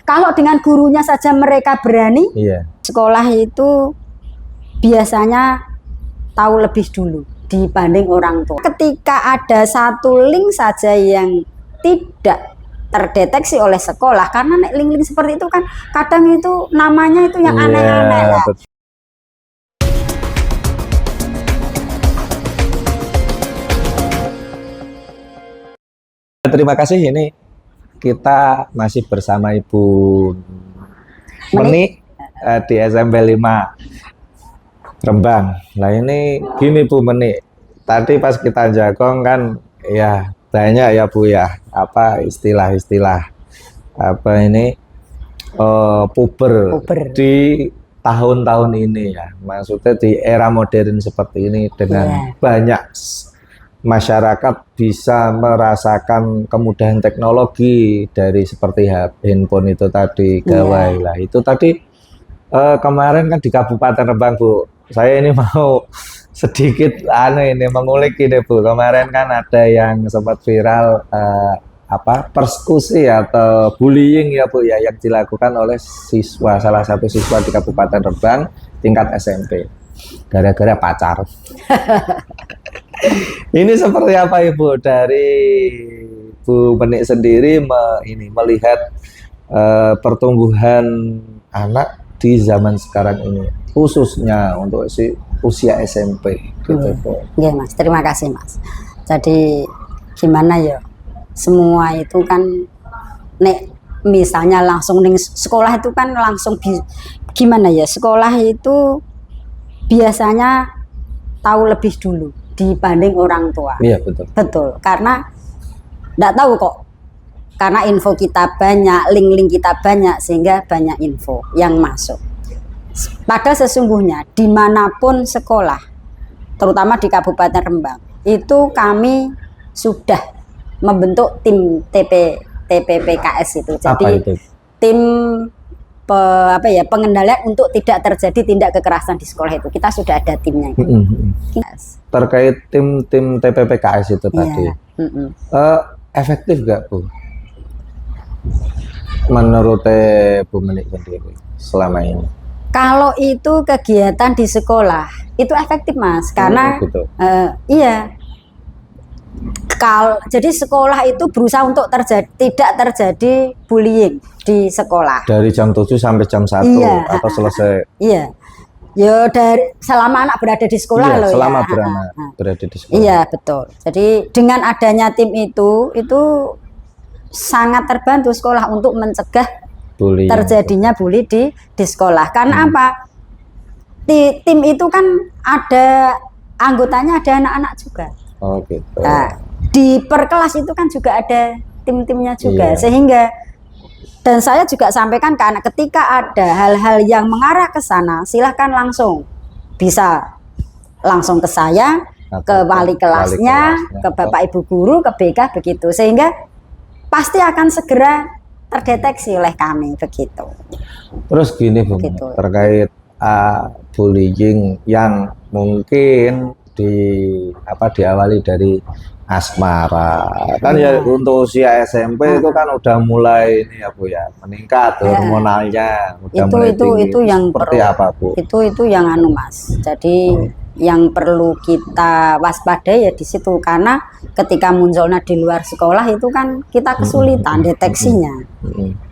Kalau dengan gurunya saja mereka berani, Iya. sekolah itu biasanya tahu lebih dulu dibanding orang tua. Ketika ada satu link saja yang tidak terdeteksi oleh sekolah, karena link-link seperti itu kan kadang itu namanya itu yang aneh-aneh lah. Terima kasih, ini kita masih bersama Ibu Meni di SMP 5 Rembang. Nah ini gini Bu Meni, tadi pas kita jagong kan ya banyak ya Bu ya, apa istilah-istilah apa ini puber di tahun-tahun ini ya, maksudnya di era modern seperti ini dengan banyak masyarakat bisa merasakan kemudahan teknologi dari seperti handphone itu tadi, gawai lah itu tadi. Kemarin kan di Kabupaten Rembang Bu, saya ini mau sedikit ini mengulik ini Bu. Kemarin kan ada yang sempat viral persekusi atau bullying ya Bu ya, yang dilakukan oleh siswa, salah satu siswa di Kabupaten Rembang tingkat SMP gara-gara pacar. Ini seperti apa Ibu dari Bu Menik sendiri melihat pertumbuhan anak di zaman sekarang ini, khususnya untuk usia SMP gitu Bu. Iya Mas, terima kasih Mas. Jadi gimana ya, semua itu kan misalnya langsung ning sekolah itu kan langsung gimana ya, sekolah itu biasanya tahu lebih dulu dibanding orang tua. Iya betul. Betul, karena enggak tahu kok. Karena info kita banyak, link-link kita banyak, sehingga banyak info yang masuk. Padahal sesungguhnya dimanapun sekolah, terutama di Kabupaten Rembang, itu kami sudah membentuk tim TPPKS itu. Jadi itu? Tim pengendalian untuk tidak terjadi tindak kekerasan di sekolah itu. Kita sudah ada timnya. Terkait tim TPPKS itu tadi, efektif nggak Bu? Menurut Bu Menik sendiri selama ini? Kalau itu kegiatan di sekolah itu efektif Mas, karena iya. Jadi sekolah itu berusaha untuk tidak terjadi bullying di sekolah. Dari jam 7 sampai jam 1 atau selesai? Iya. Ya dari selama anak berada di sekolah loh selama ya. berada di sekolah. Iya betul. Jadi dengan adanya tim itu sangat terbantu sekolah untuk mencegah terjadinya bully di sekolah. Karena apa? Tim itu kan ada anggotanya, ada anak-anak juga. Oh gitu. Nah, di per kelas itu kan juga ada tim-timnya juga, sehingga dan saya juga sampaikan ke anak, ketika ada hal-hal yang mengarah ke sana, silahkan bisa langsung ke saya, ke wali kelasnya, ke bapak ibu guru, ke BK begitu, sehingga pasti akan segera terdeteksi oleh kami begitu. Terus gini Bu, terkait bullying yang mungkin diawali dari asmara kan ya, untuk usia SMP itu kan udah mulai ini ya Bu ya, meningkat hormonalnya udah itu yang seperti apa Bu? Itu yang Mas. Jadi yang perlu kita waspadai ya di situ, karena ketika munculnya di luar sekolah itu kan kita kesulitan deteksinya.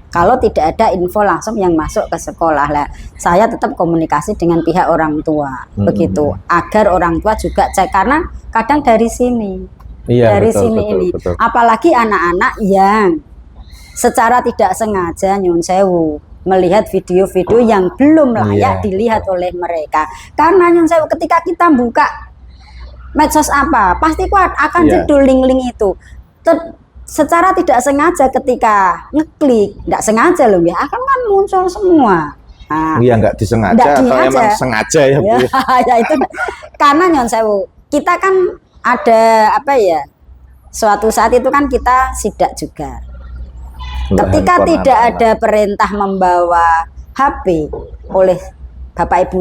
Kalau tidak ada info langsung yang masuk ke sekolah lah, saya tetap komunikasi dengan pihak orang tua begitu, agar orang tua juga cek, karena kadang dari sini betul. Apalagi anak-anak yang secara tidak sengaja nyun sewu melihat video-video yang belum layak dilihat oleh mereka. Karena nyun sewu, ketika kita buka medsos pasti akan judul link-link itu. Secara tidak sengaja ketika ngeklik, tidak sengaja loh ya, akan kan muncul semua. Iya, nggak disengaja atau emang sengaja ya Bu? Ya itu karena nyon sewu, kita kan ada suatu saat itu kan kita sidak juga. Ketika tidak ada perintah membawa HP oleh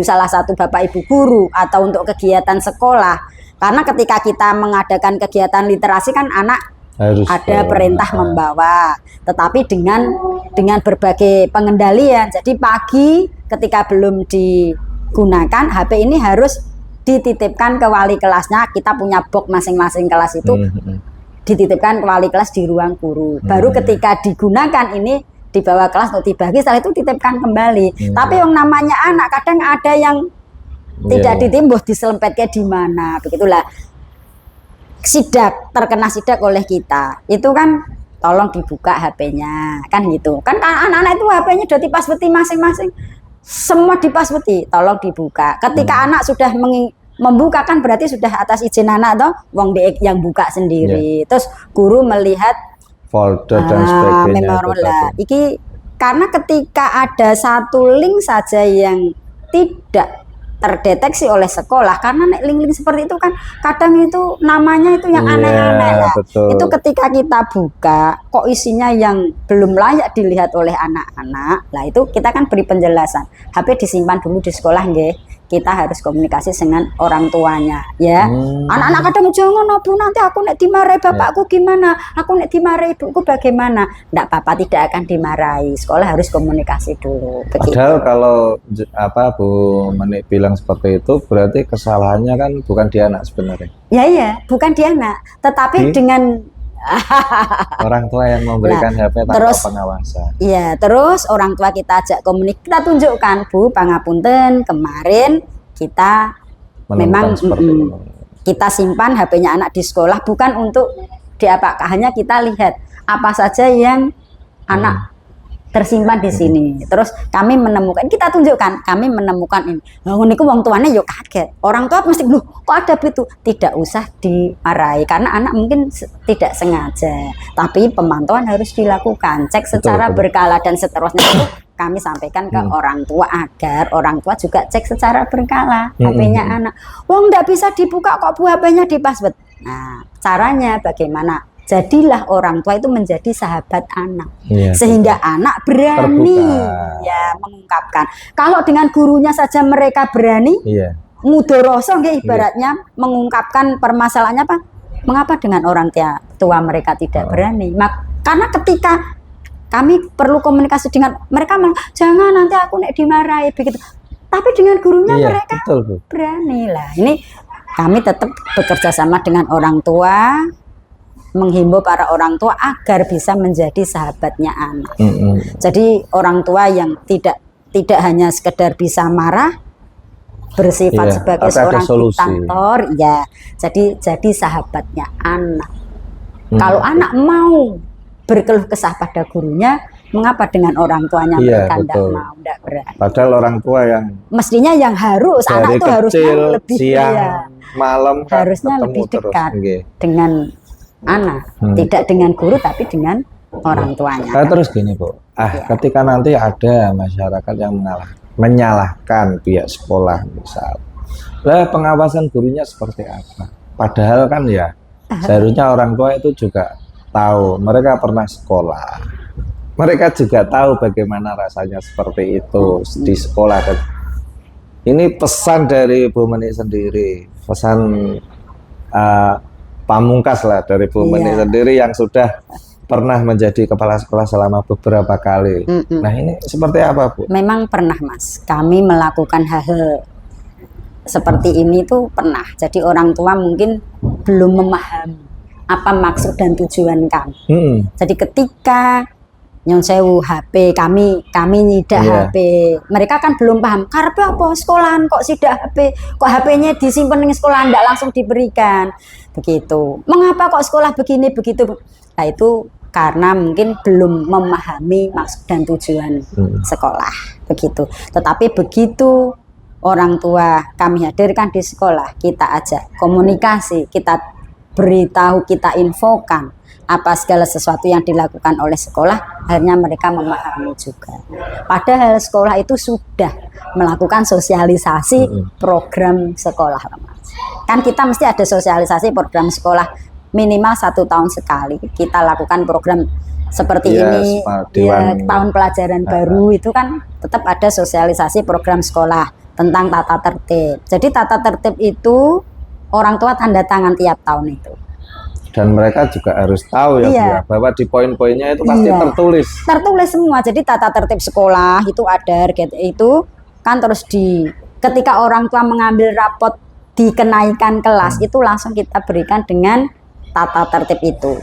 salah satu bapak ibu guru atau untuk kegiatan sekolah, karena ketika kita mengadakan kegiatan literasi kan anak ada perintah membawa, tetapi dengan berbagai pengendalian. Jadi pagi ketika belum digunakan, HP ini harus dititipkan ke wali kelasnya. Kita punya box masing-masing kelas itu dititipkan ke wali kelas di ruang guru. Baru ketika digunakan ini dibawa kelas untuk dibagi, setelah itu titipkan kembali. Tapi yang namanya anak kadang ada yang tidak ditimbuh, diselempetnya di mana, begitulah. Sidak, terkena sidak oleh kita, itu kan tolong dibuka HP-nya, kan gitu. Kan anak-anak itu HP-nya udah dipasweti masing-masing, semua dipasweti, tolong dibuka. Ketika anak sudah membuka kan berarti sudah atas izin anak toh, wong yang buka sendiri. Terus guru melihat folder dan sebagainya. Iki karena ketika ada satu link saja yang tidak terdeteksi oleh sekolah, karena link-link seperti itu kan kadang itu namanya itu yang aneh-aneh lah. Itu ketika kita buka kok isinya yang belum layak dilihat oleh anak-anak, lah itu kita kan beri penjelasan. HP disimpan dulu di sekolah nggih. Kita harus komunikasi dengan orang tuanya ya. Anak-anak kadang jangan Bu, nanti aku nek dimarahi bapakku gimana, aku nek dimarahi ibuku bagaimana. Ndak apa-apa, tidak akan dimarahi. Sekolah harus komunikasi dulu. Begitu. Padahal kalau Bu Menik bilang seperti itu berarti kesalahannya kan bukan di anak sebenarnya. Ya, bukan di anak, tetapi dengan orang tua yang memberikan HP tanpa pengawasan. Iya, terus orang tua kita ajak komunikasi, kita tunjukkan Bu, pangapunten kemarin kita memang kita simpan HP-nya anak di sekolah bukan untuk diapakan, hanya kita lihat apa saja yang anak tersimpan di sini. Terus kami menemukan, kita tunjukkan, kami menemukan ini. Nah, niku wong tuane yo kaget. Orang tua mesti, "Loh, kok ada itu?" Tidak usah dimarahi karena anak mungkin tidak sengaja. Tapi pemantauan harus dilakukan, cek secara berkala dan seterusnya itu kami sampaikan ke orang tua agar orang tua juga cek secara berkala HP-nya anak. Wong nggak bisa dibuka kok Bu, HP-nya di password. Nah, caranya bagaimana? Jadilah orang tua itu menjadi sahabat anak, sehingga anak berani mengungkapkan. Kalau dengan gurunya saja mereka berani, ngudoroso ibaratnya mengungkapkan permasalahannya apa? Mengapa dengan orang tua mereka tidak berani? Karena ketika kami perlu komunikasi dengan mereka, jangan nanti aku nek dimarahi begitu. Tapi dengan gurunya mereka berani lah. Ini kami tetap bekerja sama dengan orang tua, menghimbau para orang tua agar bisa menjadi sahabatnya anak. Jadi orang tua yang tidak hanya sekedar bisa marah, bersifat sebagai seorang diktator, jadi sahabatnya anak. Kalau anak mau berkeluh kesah pada gurunya, mengapa dengan orang tuanya mereka tidak mau, tidak berani? Padahal orang tua yang mestinya yang harus anak itu harusnya lebih siang, malam harusnya lebih dekat dengan anak, tidak dengan guru tapi dengan orang tuanya. Terus gini Bu, ketika nanti ada masyarakat yang menyalahkan pihak sekolah misal, pengawasan gurunya seperti apa? Padahal kan seharusnya orang tua itu juga tahu, mereka pernah sekolah, mereka juga tahu bagaimana rasanya seperti itu di sekolah. Ini pesan dari Bu Menik sendiri, pesan pamungkas lah dari Bu Menik sendiri yang sudah pernah menjadi kepala sekolah selama beberapa kali. Nah ini seperti apa Bu? Memang pernah Mas, kami melakukan hal-hal seperti ini tuh pernah. Jadi orang tua mungkin belum memahami apa maksud dan tujuan kami. Jadi ketika nyon sewu HP kami nyidak HP, mereka kan belum paham karepe apa sekolahan kok sidak HP, kok HP-nya disimpan di sekolah ndak langsung diberikan begitu, mengapa kok sekolah begini begitu. Nah itu karena mungkin belum memahami maksud dan tujuan sekolah begitu. Tetapi begitu orang tua kami hadirkan di sekolah, kita ajak komunikasi, kita beritahu, kita infokan apa segala sesuatu yang dilakukan oleh sekolah, akhirnya mereka memahami juga. Padahal sekolah itu sudah melakukan sosialisasi program sekolah, Mas. Kan kita mesti ada sosialisasi program sekolah minimal 1 tahun sekali. Kita lakukan program seperti ini, tahun pelajaran baru itu kan tetap ada sosialisasi program sekolah tentang tata tertib. Jadi tata tertib itu orang tua tanda tangan tiap tahun itu. Dan mereka juga harus tahu ya, Bu, Iya. ya, bahwa di poin-poinnya itu pasti Iya. tertulis. Tertulis semua. Jadi tata tertib sekolah itu ada itu kan, terus ketika orang tua mengambil rapot dikenaikan kelas itu langsung kita berikan dengan tata tertib itu.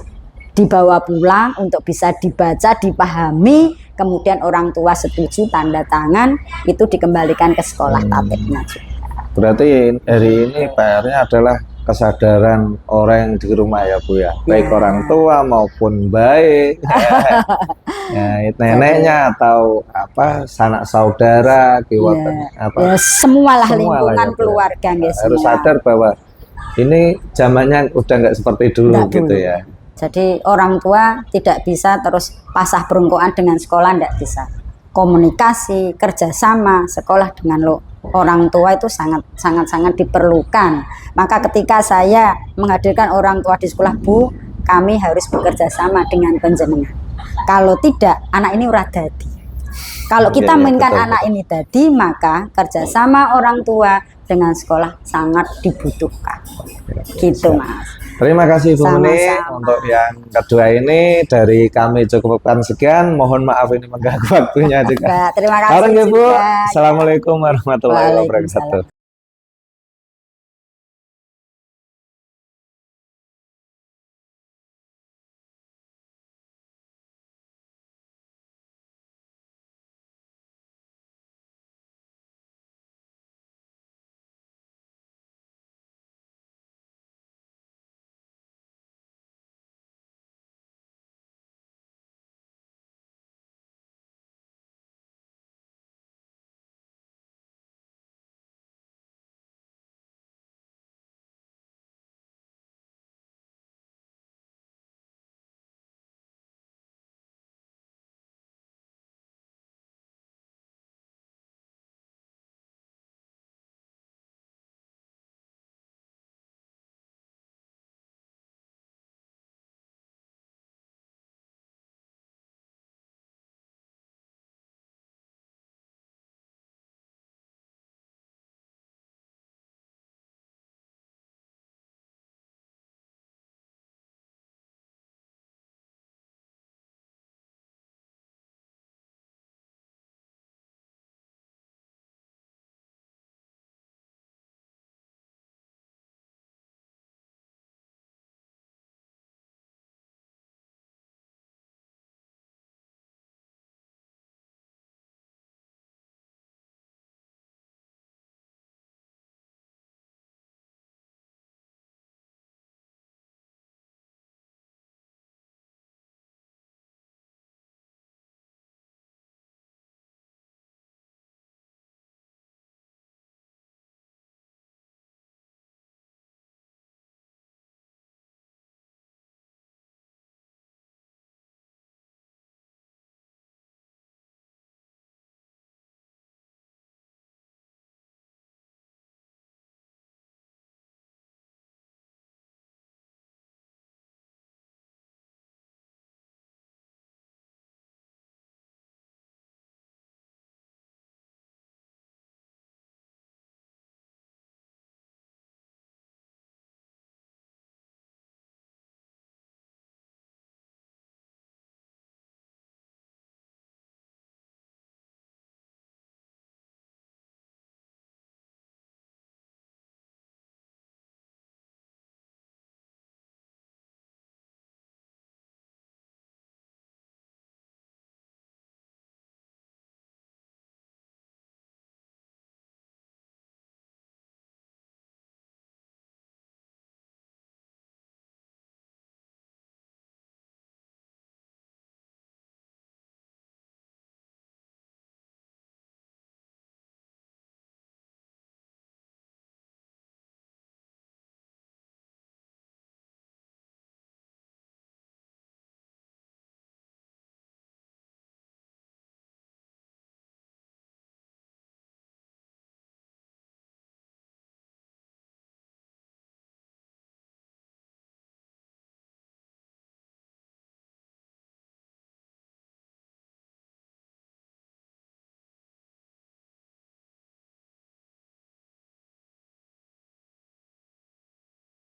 Dibawa pulang untuk bisa dibaca, dipahami, kemudian orang tua setuju, tanda tangan, itu dikembalikan ke sekolah tatipnya juga. Berarti hari ini PR-nya adalah kesadaran orang di rumah ya, Bu, ya, baik orang tua maupun baik ya, neneknya atau apa sanak saudara Ya, semualah Semua lah lingkungan ya, Bu, ya. keluarga guys, Harus semua. sadar bahwa ini zamannya udah nggak seperti dulu Nggak gitu dulu. ya. Jadi orang tua tidak bisa terus pasah berungkuan dengan sekolah, tidak bisa. Komunikasi, kerjasama sekolah dengan orang tua itu sangat diperlukan. Maka ketika saya menghadirkan orang tua di sekolah, Bu, kami harus bekerja sama dengan panjenengan. Kalau tidak, anak ini ura dadi. Kalau kita mainkan betul, anak ini dadi, maka kerjasama orang tua dengan sekolah sangat dibutuhkan. Gitu, Mas. Terima kasih Bu Meni. Sama-sama. Untuk yang kedua ini dari kami cukupkan sekian. Mohon maaf ini mengganggu waktunya juga. Terima kasih Sekarang ya, Bu. juga. Assalamualaikum warahmatullahi wabarakatuh. Waalaikumsalam.